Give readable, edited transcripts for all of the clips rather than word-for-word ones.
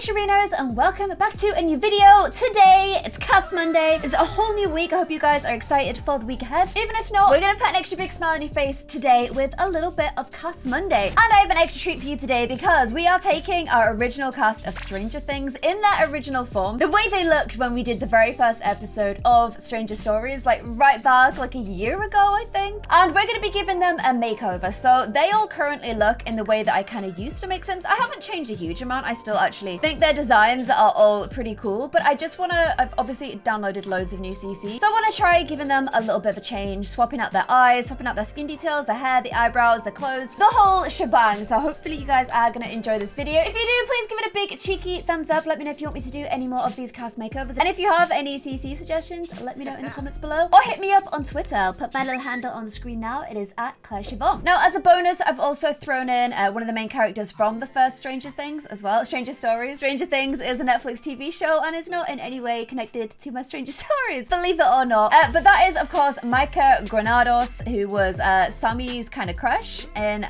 Sharinos, and welcome back to a new video. Today, it's Cast Monday. It's a whole new week. I hope you guys are excited for the week ahead. Even if not, we're gonna put an extra big smile on your face today with a little bit of Cast Monday. And I have an extra treat for you today because we are taking our original cast of Stranger Things in their original form. The way they looked when we did the very first episode of Stranger Stories, like right back like a year ago, I think. And we're gonna be giving them a makeover. So they all currently look in the way that I kind of used to make Sims. I haven't changed a huge amount. I still actually think their designs are all pretty cool, but I just wanna, I've obviously downloaded loads of new CC. So I wanna try giving them a little bit of a change, swapping out their eyes, swapping out their skin details, their hair, the eyebrows, the clothes, the whole shebang. So hopefully you guys are gonna enjoy this video. If you do, please give it a big cheeky thumbs up. Let me know if you want me to do any more of these cast makeovers. And if you have any CC suggestions, let me know in the comments below. Or hit me up on Twitter. I'll put my little handle on the screen now. It is at Clare Siobhan. Now, as a bonus, I've also thrown in one of the main characters from the first Stranger Things as well. Stranger Stories. Stranger Things is a Netflix TV show and is not in any way connected to my Stranger Stories, believe it or not. But that is, of course, Micah Granados, who was Sammy's kind of crush, and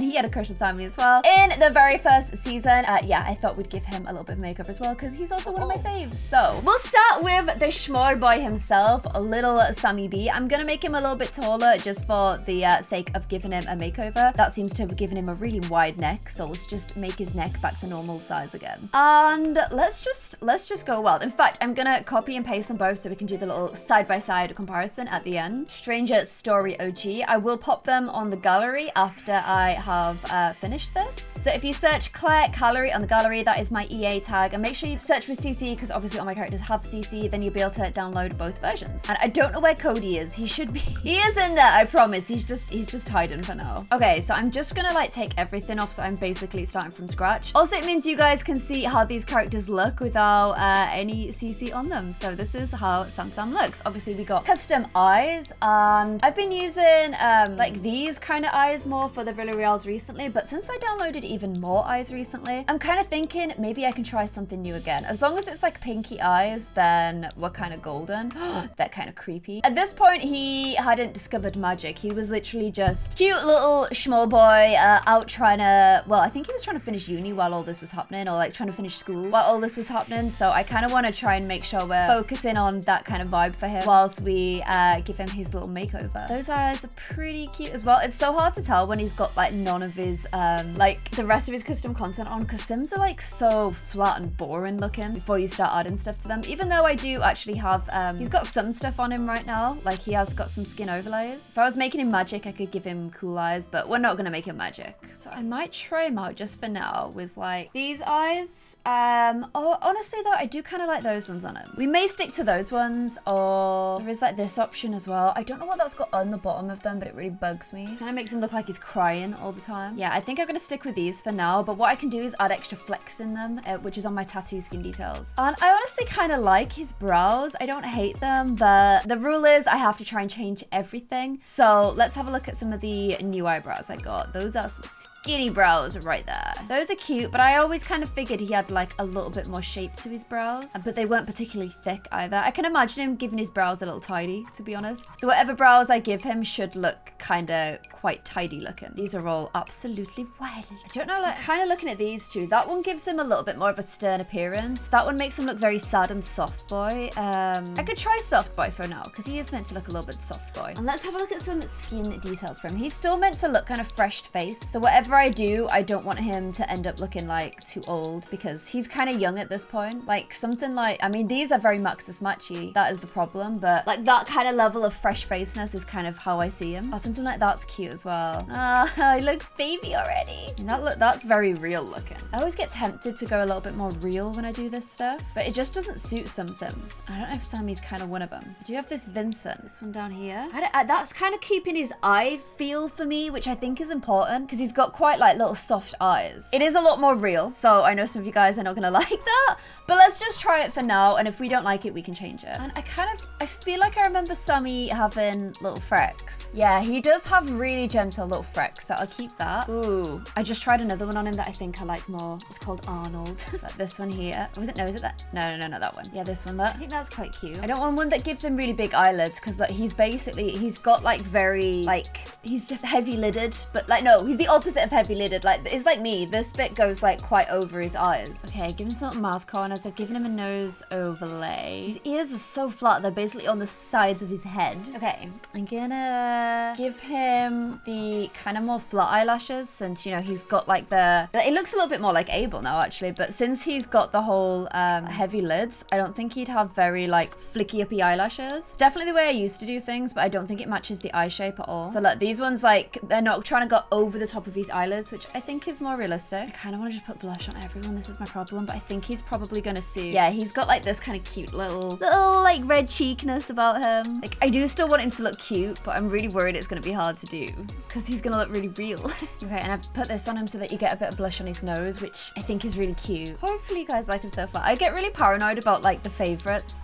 he had a crush on Sammy as well. In the very first season, yeah, I thought we'd give him a little bit of makeup as well, because he's also one of my faves. So, we'll start with the schmore boy himself, little Sammy B. I'm gonna make him a little bit taller just for the sake of giving him a makeover. That seems to have given him a really wide neck, so let's just make his neck back to normal size again. And let's just go wild. In fact, I'm gonna copy and paste them both so we can do the little side-by-side comparison at the end. Stranger Story OG. I will pop them on the gallery after I have finished this. So if you search Clare Calorie on the gallery, that is my EA tag, and make sure you search for CC because obviously all my characters have CC, then you'll be able to download both versions. And I don't know where Cody is. He should be. He is in there, I promise. He's just hiding for now. Okay, so I'm just gonna like take everything off, so I'm basically starting from scratch. Also, it means you guys can see how these characters look without any CC on them. So this is how Sam looks. Obviously, we got custom eyes, and I've been using like these kind of eyes more for the Villarreals recently, but since I downloaded even more eyes recently, I'm kind of thinking maybe I can try something new again. As long as it's like pinky eyes, then we're kind of golden. They're kind of creepy. At this point, he hadn't discovered magic. He was literally just cute little schmo boy out trying to, well, I think he was trying to finish uni while all this was happening, or like trying to finish school while all this was happening. So I kind of want to try and make sure we're focusing on that kind of vibe for him whilst we give him his little makeover. Those eyes are pretty cute as well. It's so hard to tell when he's got like none of his like the rest of his custom content on, because Sims are like so flat and boring looking before you start adding stuff to them. Even though I do actually have he's got some stuff on him right now, like he has got some skin overlays. If I was making him magic, I could give him cool eyes, but we're not gonna make him magic. So I might try him out just for now with like these eyes. Oh, honestly though, I do kind of like those ones on him. We may stick to those ones, or there is like this option as well. I don't know what that's got on the bottom of them, but it really bugs me. Kind of makes him look like he's crying all the time. Yeah, I think I'm gonna stick with these for now, but what I can do is add extra flex in them, which is on my tattoo skin details. And I honestly kind of like his brows. I don't hate them, but the rule is I have to try and change everything. So let's have a look at some of the new eyebrows I got. Those are skinny brows right there. Those are cute, but I always kind of figured he had like a little bit more shape to his brows, but they weren't particularly thick either. I can imagine him giving his brows a little tidy, to be honest. So whatever brows I give him should look kind of quite tidy looking. These are all absolutely wild. I don't know, like kind of looking at these two, that one gives him a little bit more of a stern appearance. That one makes him look very sad and soft boy. I could try soft boy for now, because he is meant to look a little bit soft boy. And let's have a look at some skin details for him. He's still meant to look kind of fresh faced. So whatever I do, I don't want him to end up looking like too old, because he's kind of young at this point. Like something like, I mean, these are very Maxis Matchy. That is the problem, but like that kind of level of fresh facedness is kind of how I see him. Or something like that's cute as well. Ah, he looks baby already. And that's very real looking. I always get tempted to go a little bit more real when I do this stuff, but it just doesn't suit some Sims. I don't know if Sammy's kind of one of them. I do have this Vincent, this one down here. That's kind of keeping his eye feel for me, which I think is important, because he's got quite like little soft eyes. It is a lot more real, so I know some of you guys are not gonna like that, but let's just try it for now, and if we don't like it, we can change it. And I feel like I remember Sammy having little frecks. Yeah, he does have really gentle little frecks, so I'll keep that. Ooh, I just tried another one on him that I think I like more. It's called Arnold. Like this one here. Was it? No, is it that? No, not that one. Yeah, this one. I think that's quite cute. I don't want one that gives him really big eyelids, because he's got like very, like, he's heavy lidded, but like, no, he's the opposite of heavy lidded. Like, it's like me. This bit goes like quite over his eyes. Okay, give him some mouth corners. I've given him a nose overlay. His ears are so flat. They're basically on the sides of his head. Okay, I'm gonna give him the kind of more flat eyelashes since, you know, he's got like it looks a little bit more like Abel now actually, but since he's got the whole heavy lids, I don't think he'd have very like flicky uppy eyelashes. It's definitely the way I used to do things, but I don't think it matches the eye shape at all. So look, these ones, like, they're not trying to go over the top of his eyelids, which I think is more realistic. I kind of want to just put blush on everyone. This is my problem, but I think he's probably gonna see. Yeah, he's got like this kind of cute little like red cheekness about him. Like, I do still want him to look cute, but I'm really worried it's gonna be hard to do because he's gonna look really real. Okay, and I've put this on him so that you get a bit of blush on his nose, which I think is really cute. Hopefully you guys like him so far. I get really paranoid about like the favorites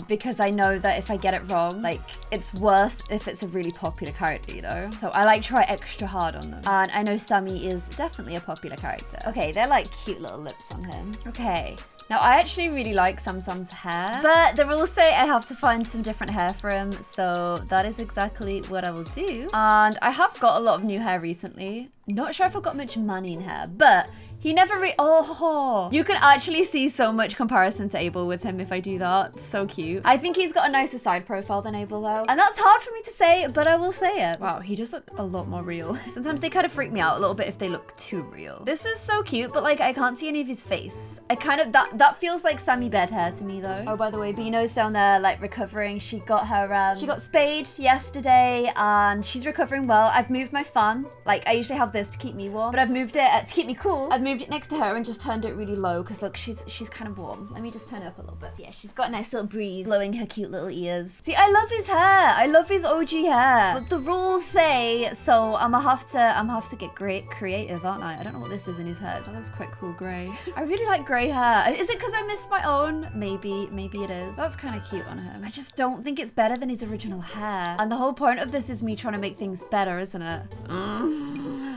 because I know that if I get it wrong, like, it's worse if it's a really popular character, you know? So I like try extra hard on them. And I know Sammy is definitely a popular character. Okay, they're like cute little lips on him. Okay. Now, I actually really like Sam's hair, but the rules say I have to find some different hair for him, so that is exactly what I will do. And I have got a lot of new hair recently. Not sure if I've got much money in hair, but he never you can actually see so much comparison to Abel with him if I do that. So cute. I think he's got a nicer side profile than Abel though. And that's hard for me to say, but I will say it. Wow, he does look a lot more real. Sometimes they kind of freak me out a little bit if they look too real. This is so cute, but like I can't see any of his face. I kind of, that feels like Sammy bed hair to me though. Oh, by the way, Beano's down there like recovering. She got her, she got spayed yesterday and she's recovering well. I've moved my fan. Like I usually have this to keep me warm, but I've moved it to keep me cool. I've moved it next to her and just turned it really low because look, she's kind of warm. Let me just turn it up a little bit. So yeah, she's got a nice little breeze blowing her cute little ears. See, I love his hair. I love his OG hair. But the rules say so. I'm gonna have to get creative, aren't I? I don't know what this is in his head. That looks quite cool, grey. I really like grey hair. Is it because I missed my own? Maybe it is. That's kind of cute on him. I just don't think it's better than his original hair. And the whole point of this is me trying to make things better, isn't it?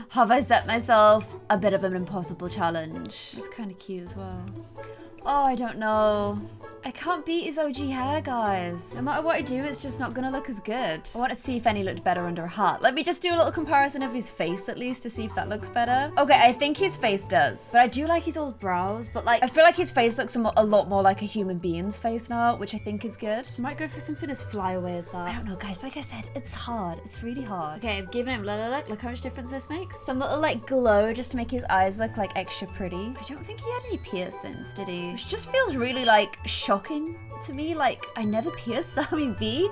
Have I set myself a bit of an impossible challenge? It's kind of cute as well. Oh, I don't know. I can't beat his OG hair, guys. No matter what I do, it's just not gonna look as good. I want to see if any looked better under a hat. Let me just do a little comparison of his face at least to see if that looks better. Okay, I think his face does. But I do like his old brows, but like, I feel like his face looks a lot more like a human being's face now, which I think is good. I might go for something as fly away as that. I don't know, guys. Like I said, it's hard. It's really hard. Okay, I've given him, look how much difference this makes. Some little like glow just to make his eyes look like extra pretty. I don't think he had any piercings, did he? Which just feels really like shocking to me. Like, I never pierced Sammy B.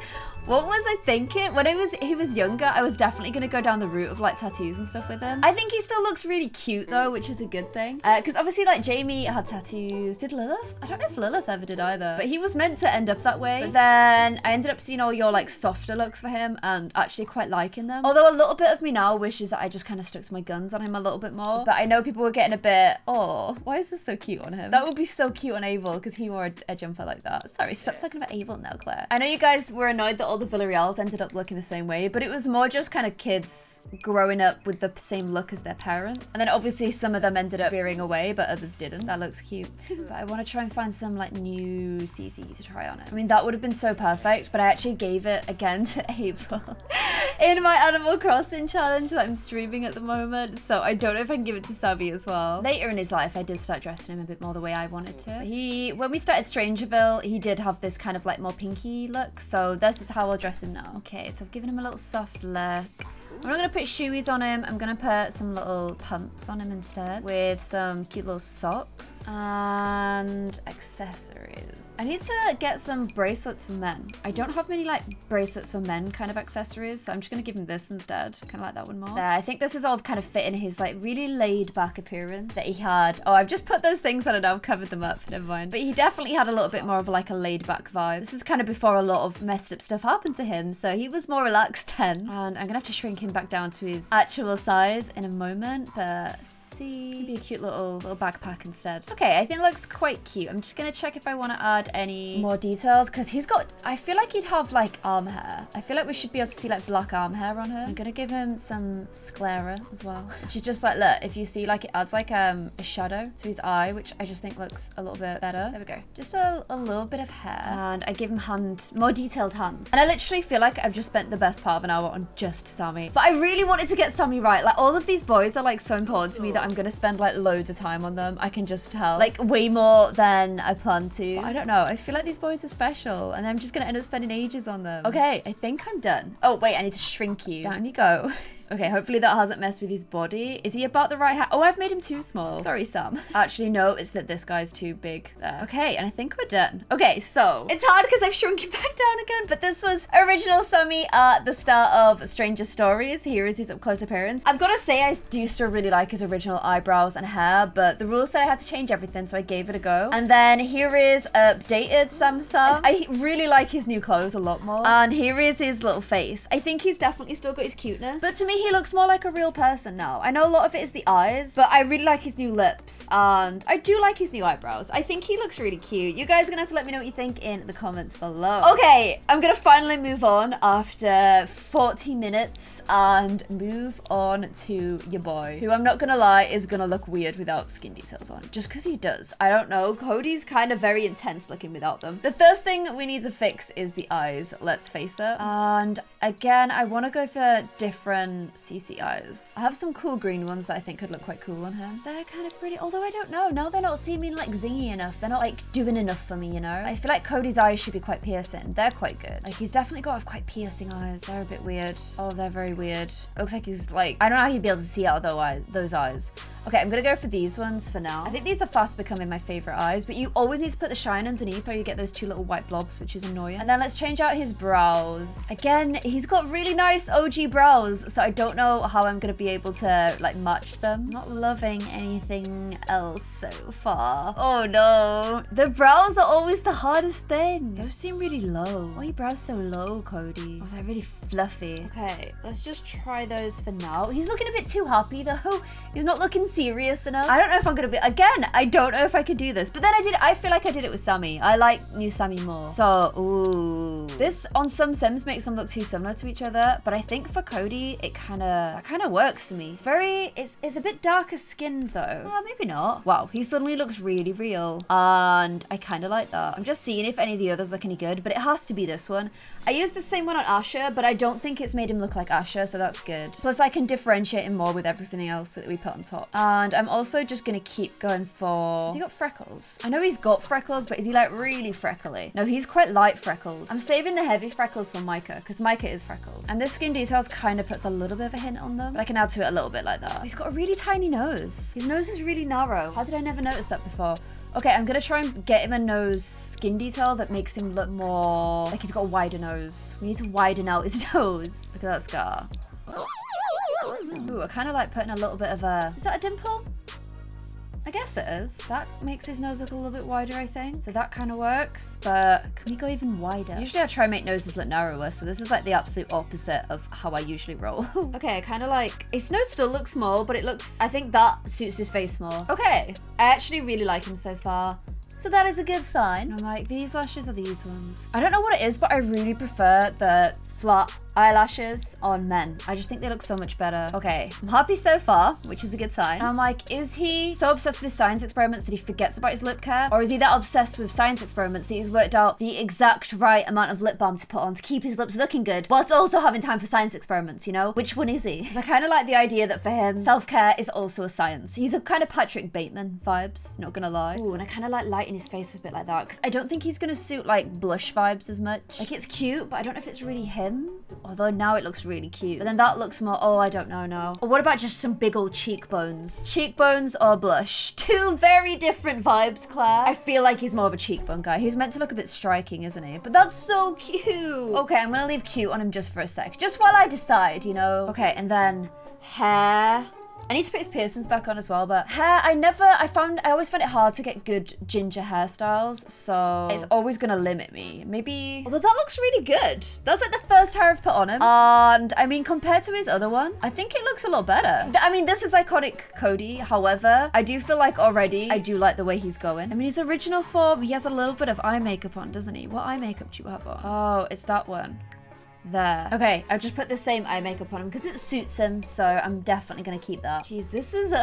What was I thinking? When he was younger, I was definitely gonna go down the route of like tattoos and stuff with him. I think he still looks really cute though, which is a good thing. Because obviously like Jamie had tattoos. Did Lilith? I don't know if Lilith ever did either. But he was meant to end up that way. But then I ended up seeing all your like softer looks for him and actually quite liking them. Although a little bit of me now wishes that I just kind of stuck to my guns on him a little bit more. But I know people were getting a bit, oh, why is this so cute on him? That would be so cute on Abel because he wore a jumper like that. Sorry, stop talking about Abel now, Claire. I know you guys were annoyed that all the Villarreals ended up looking the same way, but it was more just kind of kids growing up with the same look as their parents. And then obviously some of them ended up veering away, but others didn't. That looks cute. But I want to try and find some like new CC to try on it. I mean, that would have been so perfect, but I actually gave it again to Abel in my Animal Crossing challenge that I'm streaming at the moment. So I don't know if I can give it to Savvy as well. Later in his life, I did start dressing him a bit more the way I wanted to. When we started Strangerville, he did have this kind of like more pinky look. So this is how I'll dress him now. Okay, so I've given him a little soft look. I'm not gonna put shoeies on him. I'm gonna put some little pumps on him instead with some cute little socks and accessories. I need to get some bracelets for men. I don't have many like bracelets for men kind of accessories, so I'm just gonna give him this instead. Kind of like that one more. There, I think this is all kind of fit in his like really laid back appearance that he had. Oh, I've just put those things on and I've covered them up. Never mind. But he definitely had a little bit more of like a laid back vibe. This is kind of before a lot of messed up stuff happened to him, so he was more relaxed then. And I'm gonna have to shrink him back down to his actual size in a moment, but see, maybe a cute little backpack instead. Okay, I think it looks quite cute. I'm just gonna check if I want to add any more details because he's got, I feel like he'd have like arm hair. I feel like we should be able to see like black arm hair on her. I'm gonna give him some sclera as well, which is just like, look, if you see like it adds like a shadow to his eye, which I just think looks a little bit better. There we go. Just a little bit of hair, and I give him more detailed hands. And I literally feel like I've just spent the best part of an hour on just Sammy. But But I really wanted to get Sammy right. Like, all of these boys are like so important to me that I'm gonna spend like loads of time on them. I can just tell. Like, way more than I planned to. But I don't know. I feel like these boys are special and I'm just gonna end up spending ages on them. Okay, I think I'm done. Oh, wait, I need to shrink you. Down you go. Okay, hopefully that hasn't messed with his body. Is he about the right height? Oh, I've made him too small. Sorry, Sam. Actually, no, it's that this guy's too big there. Okay, and I think we're done. Okay, so it's hard because I've shrunk it back down again, but this was original Sammy at the start of Stranger Stories. Here is his up-close appearance. I've got to say, I do still really like his original eyebrows and hair, but the rules said I had to change everything, so I gave it a go. And then here is updated Sam. I really like his new clothes a lot more. And here is his little face. I think he's definitely still got his cuteness, but to me, he looks more like a real person now. I know a lot of it is the eyes, but I really like his new lips and I do like his new eyebrows. I think he looks really cute. You guys are gonna have to let me know what you think in the comments below. Okay, I'm gonna finally move on after 40 minutes and move on to your boy, who I'm not gonna lie is gonna look weird without skin details on, just because he does. I don't know. Cody's kind of very intense looking without them. The first thing we need to fix is the eyes, let's face it. And again, I want to go for different CC eyes. I have some cool green ones that I think could look quite cool on him. They're kind of pretty, although I don't know. Now they're not seeming like zingy enough. They're not like doing enough for me, you know? I feel like Cody's eyes should be quite piercing. They're quite good. Like, he's definitely got quite piercing eyes. They're a bit weird. Oh, they're very weird. It looks like he's like, I don't know how you'd be able to see out of those eyes. Okay, I'm gonna go for these ones for now. I think these are fast becoming my favorite eyes, but you always need to put the shine underneath or you get those two little white blobs, which is annoying. And then let's change out his brows. Again, he's got really nice OG brows, so I don't know how I'm gonna be able to like match them. I'm not loving anything else so far. Oh no. The brows are always the hardest thing. Those seem really low. Why are your brows so low, Cody? Oh, they're really fluffy. Okay, let's just try those for now. He's looking a bit too happy though. He's not looking serious enough. I don't know if I'm gonna be, again, I don't know if I could do this, but then I feel like I did it with Sammy. I like new Sammy more. So, ooh. This on some Sims makes them look too similar to each other, but I think for Cody, that kind of works for me. It's a bit darker skinned though. Maybe not. Wow, he suddenly looks really real. And I kind of like that. I'm just seeing if any of the others look any good, but it has to be this one. I used the same one on Asher, but I don't think it's made him look like Asher, so that's good. Plus I can differentiate him more with everything else that we put on top. And I'm also just gonna keep going for, has he got freckles? I know he's got freckles, but is he like really freckly? No, he's quite light freckles. I'm saving the heavy freckles for Micah, because Micah is freckled. And this skin details kind of puts a little bit of a hint on them, but I can add to it a little bit like that. He's got a really tiny nose. His nose is really narrow. How did I never notice that before? Okay, I'm gonna try and get him a nose skin detail that makes him look more like he's got a wider nose. We need to widen out his nose. Look at that scar. Ooh, I kind of like putting a little bit of a, is that a dimple? I guess it is. That makes his nose look a little bit wider, I think. So that kind of works, but can we go even wider? Usually I try and make noses look narrower, so this is like the absolute opposite of how I usually roll. Okay, I kind of like, his nose still looks small, but it looks, I think that suits his face more. Okay, I actually really like him so far. So that is a good sign. I'm like, these lashes are these ones. I don't know what it is, but I really prefer the flat eyelashes on men. I just think they look so much better. Okay, I'm happy so far, which is a good sign. And I'm like, is he so obsessed with his science experiments that he forgets about his lip care? Or is he that obsessed with science experiments that he's worked out the exact right amount of lip balm to put on to keep his lips looking good, whilst also having time for science experiments, you know? Which one is he? Because I kind of like the idea that for him, self-care is also a science. He's a kind of Patrick Bateman vibes, not gonna lie. Ooh, and I kind of like lighting his face a bit like that, because I don't think he's gonna suit like blush vibes as much. Like, it's cute, but I don't know if it's really him. Although now it looks really cute. But then that looks more, oh, I don't know now. Or what about just some big old cheekbones? Cheekbones or blush? Two very different vibes, Claire. I feel like he's more of a cheekbone guy. He's meant to look a bit striking, isn't he? But that's so cute. Okay, I'm gonna leave cute on him just for a sec. Just while I decide, you know? Okay, and then hair. I need to put his piercings back on as well, but hair, I always find it hard to get good ginger hairstyles, so it's always gonna limit me. Maybe, although that looks really good. That's like the first hair I've put on him. And I mean, compared to his other one, I think it looks a lot better. I mean, this is iconic Cody. However, I do feel like already I do like the way he's going. I mean, his original form, he has a little bit of eye makeup on, doesn't he? What eye makeup do you have on? Oh, it's that one. There. Okay, I've just put the same eye makeup on him because it suits him, so I'm definitely gonna keep that. Jeez, this is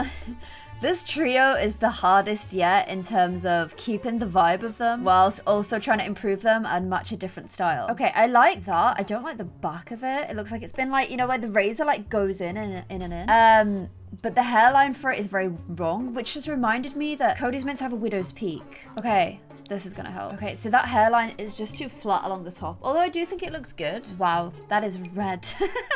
This trio is the hardest yet in terms of keeping the vibe of them whilst also trying to improve them and match a different style. Okay, I like that. I don't like the back of it. It looks like it's been like, you know, where the razor like goes in and in. But the hairline for it is very wrong, which just reminded me that Cody's meant to have a widow's peak. Okay. This is gonna help. Okay, so that hairline is just too flat along the top. Although I do think it looks good. Wow, that is red.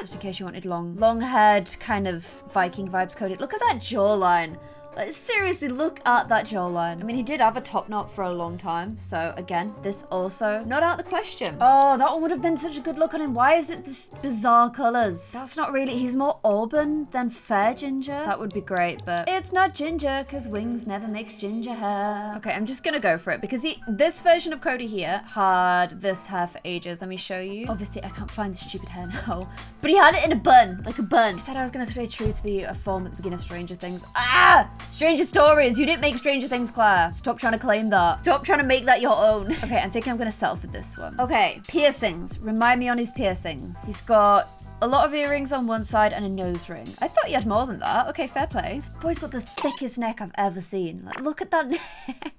Just in case you wanted long-haired kind of Viking vibes, Cody. Look at that jawline. Like, seriously, look at that jawline. I mean, he did have a top knot for a long time. So again, this also not out of the question. Oh, that one would have been such a good look on him. Why is it this bizarre colors? That's not really, he's more auburn than fair ginger. That would be great, but it's not ginger because Wings never makes ginger hair. Okay, I'm just gonna go for it because this version of Cody here had this hair for ages. Let me show you. Obviously, I can't find the stupid hair now, but he had it in a bun, like a bun. He said I was gonna stay true to the form at the beginning of Stranger Things. Ah! Stranger Stories. You didn't make Stranger Things, Claire. Stop trying to claim that. Stop trying to make that your own. Okay, I think I'm gonna settle for this one. Okay, piercings. Remind me on his piercings. He's got a lot of earrings on one side and a nose ring. I thought he had more than that. Okay, fair play. This boy's got the thickest neck I've ever seen. Like, look at that neck.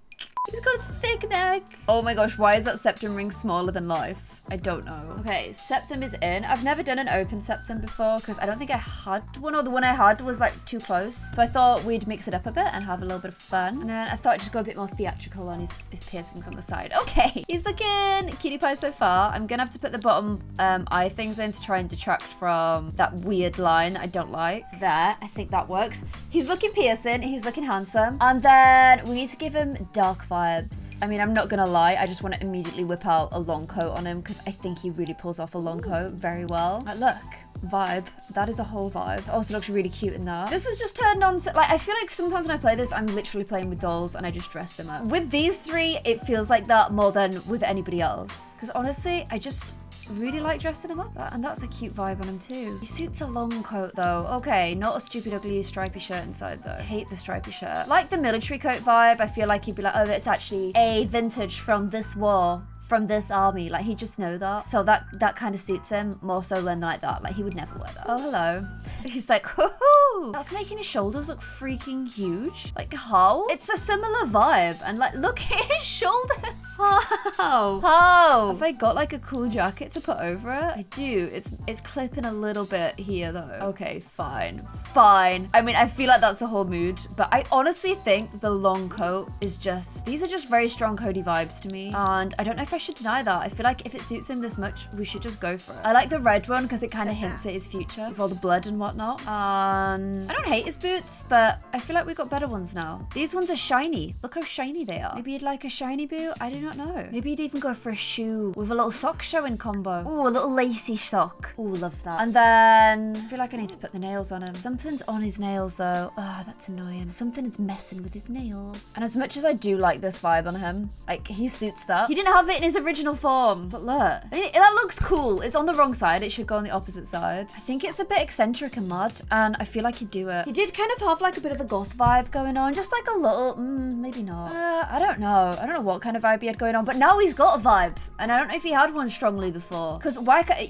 He's got a thick neck. Oh my gosh, why is that septum ring smaller than life? I don't know. Okay, septum is in. I've never done an open septum before because I don't think I had one, or the one I had was like too close. So I thought we'd mix it up a bit and have a little bit of fun. And then I thought I'd just go a bit more theatrical on his piercings on the side. Okay, he's looking cutie pie so far. I'm gonna have to put the bottom eye things in to try and detract from that weird line that I don't like. So there, I think that works. He's looking piercing, he's looking handsome. And then we need to give him dark vibes. I mean, I'm not gonna lie, I just want to immediately whip out a long coat on him because I think he really pulls off a long coat very well. Like, look, vibe. That is a whole vibe. It also looks really cute in that. This is just turned on, like, I feel like sometimes when I play this, I'm literally playing with dolls and I just dress them up. With these three, it feels like that more than with anybody else. Because honestly, I just really like dressing him up, and that's a cute vibe on him too. He suits a long coat though. Okay, not a stupid ugly stripy shirt inside though. I hate the stripy shirt. Like the military coat vibe, I feel like he'd be like, oh, it's actually a vintage from this war, from this army. Like, he just know that. So that kind of suits him more so than like that. Like, he would never wear that. Oh, hello. He's like, whoo! That's making his shoulders look freaking huge. Like, how? It's a similar vibe. And like, look at his shoulders. How? How? Have I got like a cool jacket to put over it? I do. It's clipping a little bit here though. Okay, fine. Fine. I mean, I feel like that's a whole mood, but I honestly think the long coat is just, these are just very strong Cody vibes to me. And I don't know if I should deny that. I feel like if it suits him this much, we should just go for it. I like the red one because it kind of hints at his future with all the blood and whatnot. And I don't hate his boots, but I feel like we've got better ones now. These ones are shiny. Look how shiny they are. Maybe you'd like a shiny boot? I do not know. Maybe you'd even go for a shoe with a little sock showing combo. Ooh, a little lacy sock. Ooh, love that. And then I feel like I need to put the nails on him. Something's on his nails though. Ah, that's annoying. Something is messing with his nails. And as much as I do like this vibe on him, like, he suits that. He didn't have it in his original form, but look. I mean, that looks cool. It's on the wrong side. It should go on the opposite side. I think it's a bit eccentric and mad, and I feel like he'd do it. He did kind of have like a bit of a goth vibe going on, just like a little, maybe not. I don't know. I don't know what kind of vibe he had going on, but now he's got a vibe, and I don't know if he had one strongly before. Because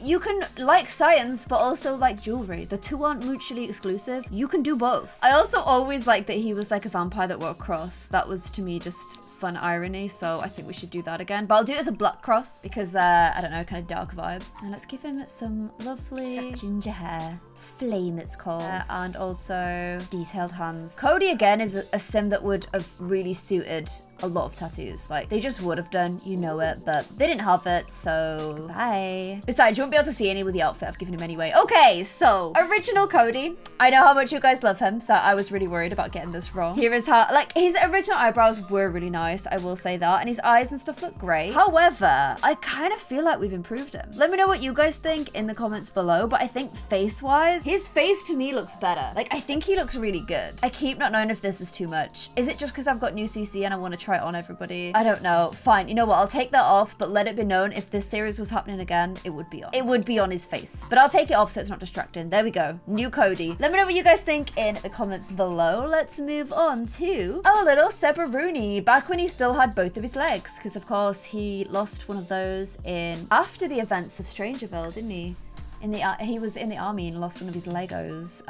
you can like science, but also like jewelry. The two aren't mutually exclusive. You can do both. I also always liked that he was like a vampire that wore a cross. That was, to me, just fun irony, so I think we should do that again. But I'll do it as a black cross because, I don't know, kind of dark vibes. And let's give him some lovely ginger hair. Flame, it's called. And also detailed hands. Cody, again, is a sim that would have really suited a lot of tattoos. Like, they just would have done, you know it, but they didn't have it, so bye. Besides, you won't be able to see any with the outfit I've given him anyway. Okay, so original Cody. I know how much you guys love him, so I was really worried about getting this wrong. Here is how, like, his original eyebrows were really nice, I will say that, and his eyes and stuff look great. However, I kind of feel like we've improved him. Let me know what you guys think in the comments below, but I think face-wise, his face to me looks better. Like, I think he looks really good. I keep not knowing if this is too much. Is it just because I've got new CC and I want to try it on everybody? I don't know. Fine. You know what? I'll take that off, but let it be known if this series was happening again, it would be on. It would be on his face. But I'll take it off so it's not distracting. There we go. New Cody. Let me know what you guys think in the comments below. Let's move on to our little Sebaruni, back when he still had both of his legs, because of course he lost one of those in after the events of Strangerville, didn't he? He was in the army and lost one of his Legos.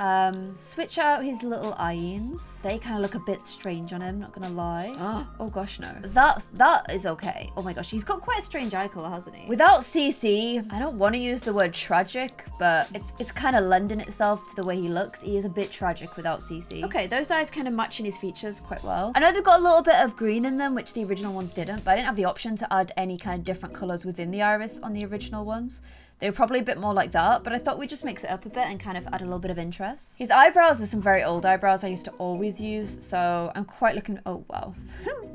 Switch out his little eyes. They kind of look a bit strange on him, not gonna lie. Oh gosh, no. That is okay. Oh my gosh, he's got quite a strange eye color, hasn't he? Without CC, I don't want to use the word tragic, but it's kind of lending itself to the way he looks. He is a bit tragic without CC. Okay, those eyes kind of matching his features quite well. I know they've got a little bit of green in them, which the original ones didn't, but I didn't have the option to add any kind of different colors within the iris on the original ones. They were probably a bit more like that, but I thought we'd just mix it up a bit and kind of add a little bit of interest. His eyebrows are some very old eyebrows I used to always use, so I'm quite looking... Oh, wow.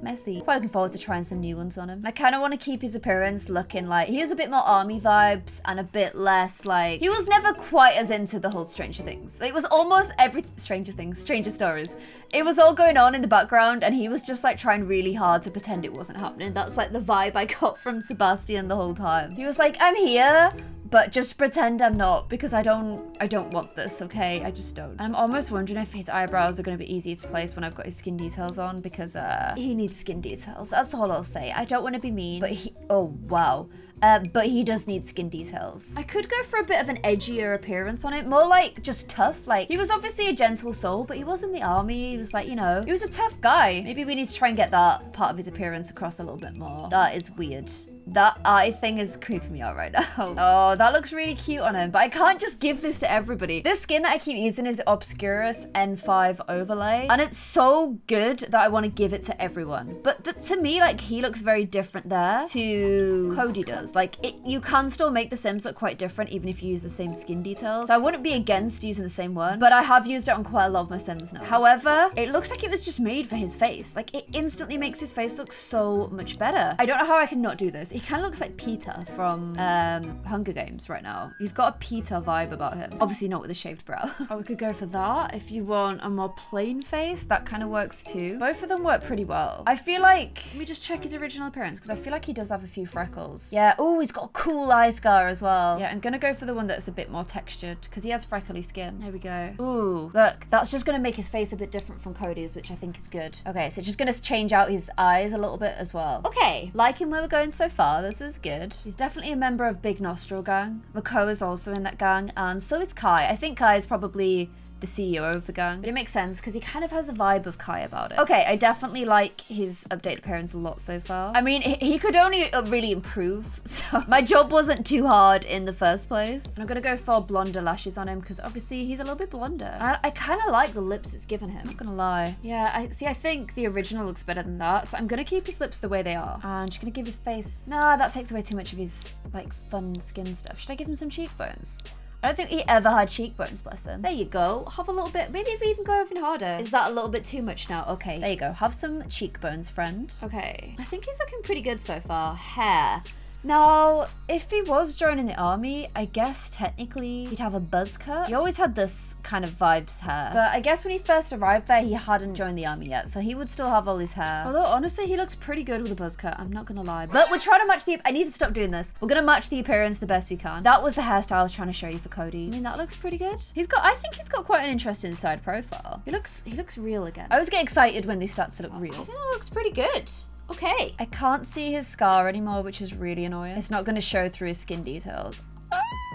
Messy. Quite looking forward to trying some new ones on him. I kind of want to keep his appearance looking like... He has a bit more army vibes and a bit less like... He was never quite as into the whole Stranger Things. It was almost every... Stranger Stories. It was all going on in the background and he was just like trying really hard to pretend it wasn't happening. That's like the vibe I got from Sebastian the whole time. He was like, I'm here, but just pretend I'm not, because I don't want this, okay? I just don't. And I'm almost wondering if his eyebrows are going to be easier to place when I've got his skin details on, because he needs skin details. That's all I'll say. I don't want to be mean, but oh wow. But he does need skin details. I could go for a bit of an edgier appearance on it, more like just tough. Like, he was obviously a gentle soul, but he was in the army. He was like, you know, he was a tough guy. Maybe we need to try and get that part of his appearance across a little bit more. That is weird. That eye thing is creeping me out right now. Oh, that looks really cute on him, but I can't just give this to everybody. This skin that I keep using is Obscurus N5 overlay, and it's so good that I want to give it to everyone. But to me, like, he looks very different there to Cody does. Like, you can still make the Sims look quite different even if you use the same skin details. So I wouldn't be against using the same one, but I have used it on quite a lot of my Sims now. However, it looks like it was just made for his face. Like, it instantly makes his face look so much better. I don't know how I can not do this. He kind of looks like Peter from Hunger Games right now. He's got a Peter vibe about him. Obviously not with a shaved brow. Oh, we could go for that. If you want a more plain face, that kind of works too. Both of them work pretty well. I feel like, let me just check his original appearance, because I feel like he does have a few freckles. Yeah, oh, he's got a cool eye scar as well. Yeah, I'm gonna go for the one that's a bit more textured, because he has freckly skin. There we go. Ooh, look, that's just gonna make his face a bit different from Cody's, which I think is good. Okay, so just gonna change out his eyes a little bit as well. Okay, liking where we're going so far. This is good. He's definitely a member of Big Nostril Gang. Mako is also in that gang, and so is Kai. I think Kai is probably the CEO of the gang, but it makes sense because he kind of has a vibe of Kai about it. Okay, I definitely like his updated appearance a lot so far. I mean, he could only really improve, so my job wasn't too hard in the first place. And I'm gonna go for blonder lashes on him because obviously he's a little bit blonder. I kind of like the lips it's given him, not gonna lie. Yeah, I think the original looks better than that, so I'm gonna keep his lips the way they are. And I'm just gonna give his face... Nah, that takes away too much of his, like, fun skin stuff. Should I give him some cheekbones? I don't think he ever had cheekbones, bless him. There you go. Have a little bit. Maybe if we even go even harder. Is that a little bit too much now? Okay, there you go. Have some cheekbones, friend. Okay. I think he's looking pretty good so far. Hair. Now, if he was joining the army, I guess technically he'd have a buzz cut. He always had this kind of vibes hair. But I guess when he first arrived there, he hadn't joined the army yet, so he would still have all his hair. Although, honestly, he looks pretty good with a buzz cut, I'm not gonna lie. But we're trying to match the... I need to stop doing this. We're gonna match the appearance the best we can. That was the hairstyle I was trying to show you for Cody. I mean, that looks pretty good. I think he's got quite an interesting side profile. He looks real again. I always get excited when they start to look real. I think that looks pretty good. Okay. I can't see his scar anymore, which is really annoying. It's not going to show through his skin details.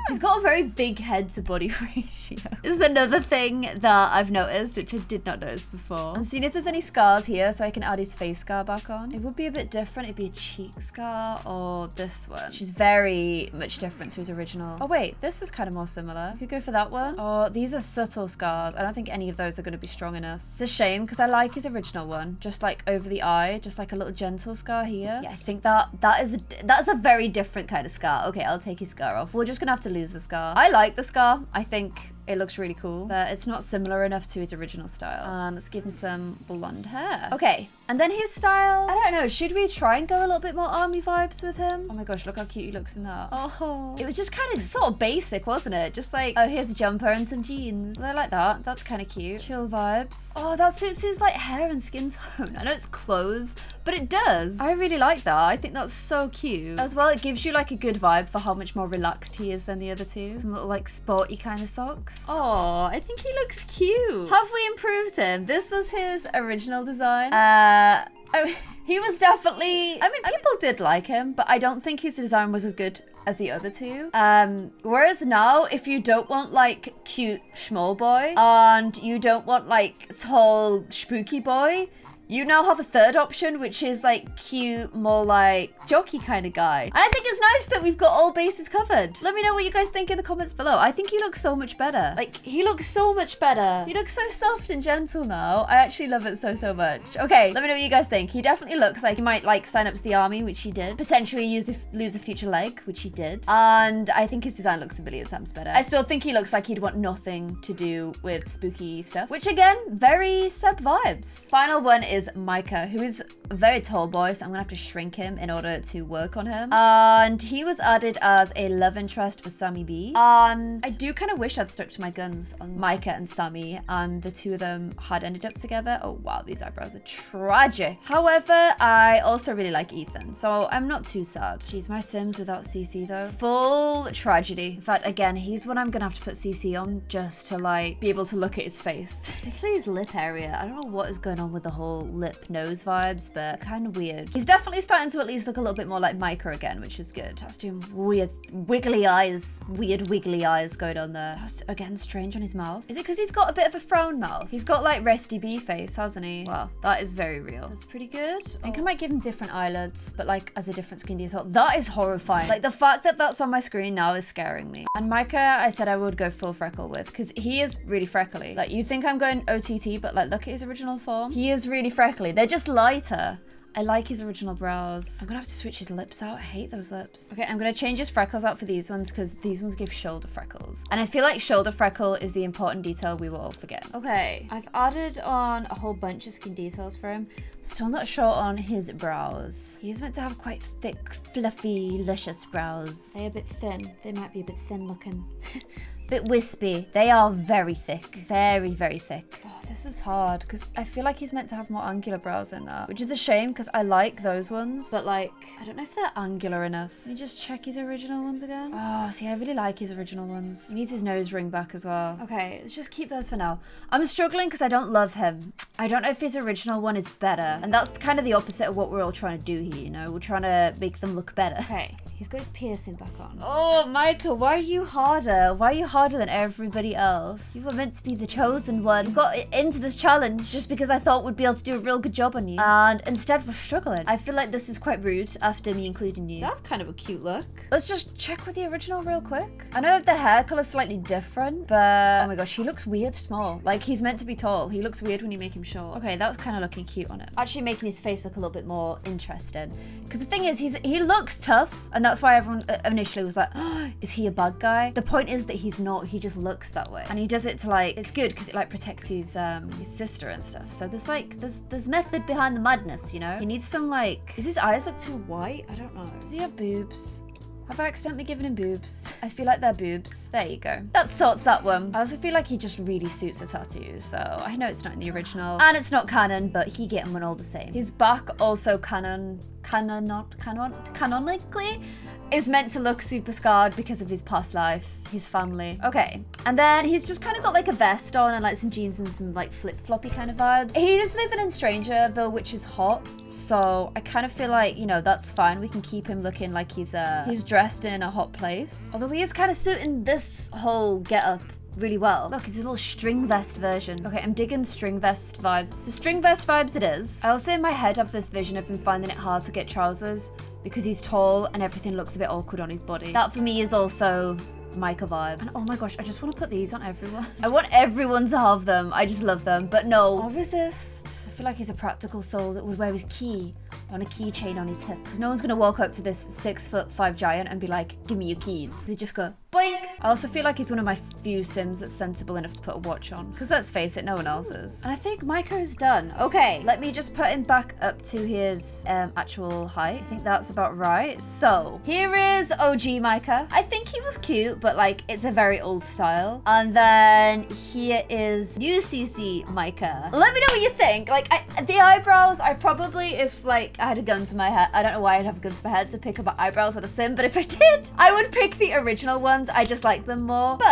He's got a very big head to body ratio. This is another thing that I've noticed, which I did not notice before. I'm seeing if there's any scars here so I can add his face scar back on. It would be a bit different. It'd be a cheek scar or this one. She's very much different to his original. Oh wait, this is kind of more similar. We could go for that one. Oh, these are subtle scars. I don't think any of those are going to be strong enough. It's a shame because I like his original one. Just like over the eye, just like a little gentle scar here. Yeah, I think that's a very different kind of scar. Okay, I'll take his scar off. We're just going to have to lose the scar. I like the scar. I think it looks really cool, but it's not similar enough to his original style. And let's give him some blonde hair. Okay, and then his style, I don't know, should we try and go a little bit more army vibes with him? Oh my gosh, look how cute he looks in that. Oh, it was just kind of sort of basic, wasn't it? Just like, oh, here's a jumper and some jeans. I like that. That's kind of cute. Chill vibes. Oh, that suits his like hair and skin tone. I know it's clothes, but it does. I really like that. I think that's so cute. As well, it gives you like a good vibe for how much more relaxed he is than the other two. Some little like sporty kind of socks. Oh, I think he looks cute. Have we improved him? This was his original design. I mean, he was definitely, people did like him, but I don't think his design was as good as the other two. Whereas now, if you don't want like cute small boy and you don't want like tall spooky boy, you now have a third option, which is like cute, more like jockey kind of guy. And I think it's nice that we've got all bases covered. Let me know what you guys think in the comments below. I think he looks so much better. Like, he looks so much better. He looks so soft and gentle now. I actually love it so, so much. Okay, let me know what you guys think. He definitely looks like he might like sign up to the army, which he did. Potentially lose a future leg, which he did. And I think his design looks a million times better. I still think he looks like he'd want nothing to do with spooky stuff, which again, very Seb vibes. Final one is Micah, who is a very tall boy, so I'm gonna have to shrink him in order to work on him. And he was added as a love interest for Sammy B. And I do kind of wish I'd stuck to my guns on Micah and Sammy, and the two of them had ended up together. Oh wow, these eyebrows are tragic. However, I also really like Ethan, so I'm not too sad. She's my Sims without CC though. Full tragedy. In fact, again, he's one I'm gonna have to put CC on just to like be able to look at his face. Particularly his lip area. I don't know what is going on with the whole lip nose vibes, but kind of weird. He's definitely starting to at least look a little bit more like Micah again, which is good. That's doing weird wiggly eyes going on there. That's again strange on his mouth. Is it because he's got a bit of a frown mouth? He's got like Resty B face, hasn't he? Wow, that is very real. That's pretty good. I think I might give him different eyelids, but like as a different skin detail. That is horrifying. Like the fact that that's on my screen now is scaring me. And Micah, I said I would go full freckle with, because he is really freckly. Like you think I'm going OTT, but like look at his original form. He is really freckly. They're just lighter. I like his original brows. I'm gonna have to switch his lips out. I hate those lips. Okay, I'm gonna change his freckles out for these ones because these ones give shoulder freckles. And I feel like shoulder freckle is the important detail we will all forget. Okay, I've added on a whole bunch of skin details for him. Still not sure on his brows. He's meant to have quite thick, fluffy, luscious brows. They're a bit thin. They might be a bit thin looking. Bit wispy. They are very thick. Very, very thick. Oh, this is hard because I feel like he's meant to have more angular brows in that, which is a shame because I like those ones, but like, I don't know if they're angular enough. Let me just check his original ones again. Oh, see, I really like his original ones. He needs his nose ring back as well. Okay, let's just keep those for now. I'm struggling because I don't love him. I don't know if his original one is better, and that's kind of the opposite of what we're all trying to do here, you know? We're trying to make them look better. Okay. He's got his piercing back on. Oh, Micah, why are you harder? Why are you harder than everybody else? You were meant to be the chosen one. You got into this challenge just because I thought we'd be able to do a real good job on you. And instead, we're struggling. I feel like this is quite rude after me including you. That's kind of a cute look. Let's just check with the original real quick. I know the hair color's slightly different, but oh my gosh, he looks weird small. Like he's meant to be tall. He looks weird when you make him short. Okay, that's kind of looking cute on it. Actually making his face look a little bit more interesting. Because the thing is, he looks tough, and that's why everyone initially was like, oh, is he a bad guy? The point is that he's not. He just looks that way, and he does it to like, it's good because it like protects his sister and stuff. So there's method behind the madness, you know. He needs some like, is his eyes look too white? I don't know. Does he have boobs? Have I accidentally given him boobs? I feel like they're boobs. There you go. That sorts that one. I also feel like he just really suits a tattoo, so I know it's not in the original and it's not canon, but he get him one all the same. His back also canonically is meant to look super scarred because of his past life, his family. Okay, and then he's just kind of got like a vest on and like some jeans and some like flip-floppy kind of vibes. He is living in Strangerville, which is hot, so I kind of feel like, you know, that's fine. We can keep him looking like he's dressed in a hot place. Although he is kind of suiting this whole getup really well. Look, it's a little string vest version. Okay, I'm digging string vest vibes. So string vest vibes it is. I also in my head have this vision of him finding it hard to get trousers because he's tall and everything looks a bit awkward on his body. That for me is also Micah vibe. And oh my gosh, I just want to put these on everyone. I want everyone to have them. I just love them. But no, I'll resist. I feel like he's a practical soul that would wear his key on a keychain on his hip. Because no one's going to walk up to this 6'5" giant and be like, give me your keys. They just go, boink. I also feel like he's one of my few Sims that's sensible enough to put a watch on. Because let's face it, no one else is. And I think Micah is done. Okay, let me just put him back up to his actual height. I think that's about right. So here is OG Micah. I think he was cute, but like it's a very old style. And then here is UCC Micah. Let me know what you think. Like the eyebrows, I probably, if like I had a gun to my head, I don't know why I'd have a gun to my head to pick up eyebrows on a Sim, but if I did, I would pick the original ones. I just like like them more. But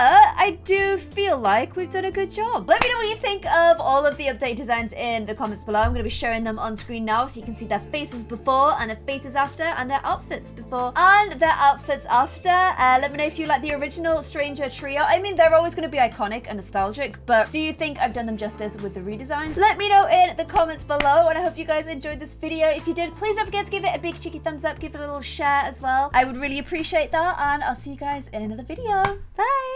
I do feel like we've done a good job. Let me know what you think of all of the update designs in the comments below. I'm going to be showing them on screen now so you can see their faces before and their faces after and their outfits before and their outfits after. Let me know if you like the original Stranger Trio. I mean, they're always going to be iconic and nostalgic, but do you think I've done them justice with the redesigns? Let me know in the comments below, and I hope you guys enjoyed this video. If you did, please don't forget to give it a big cheeky thumbs up, give it a little share as well. I would really appreciate that, and I'll see you guys in another video. Bye!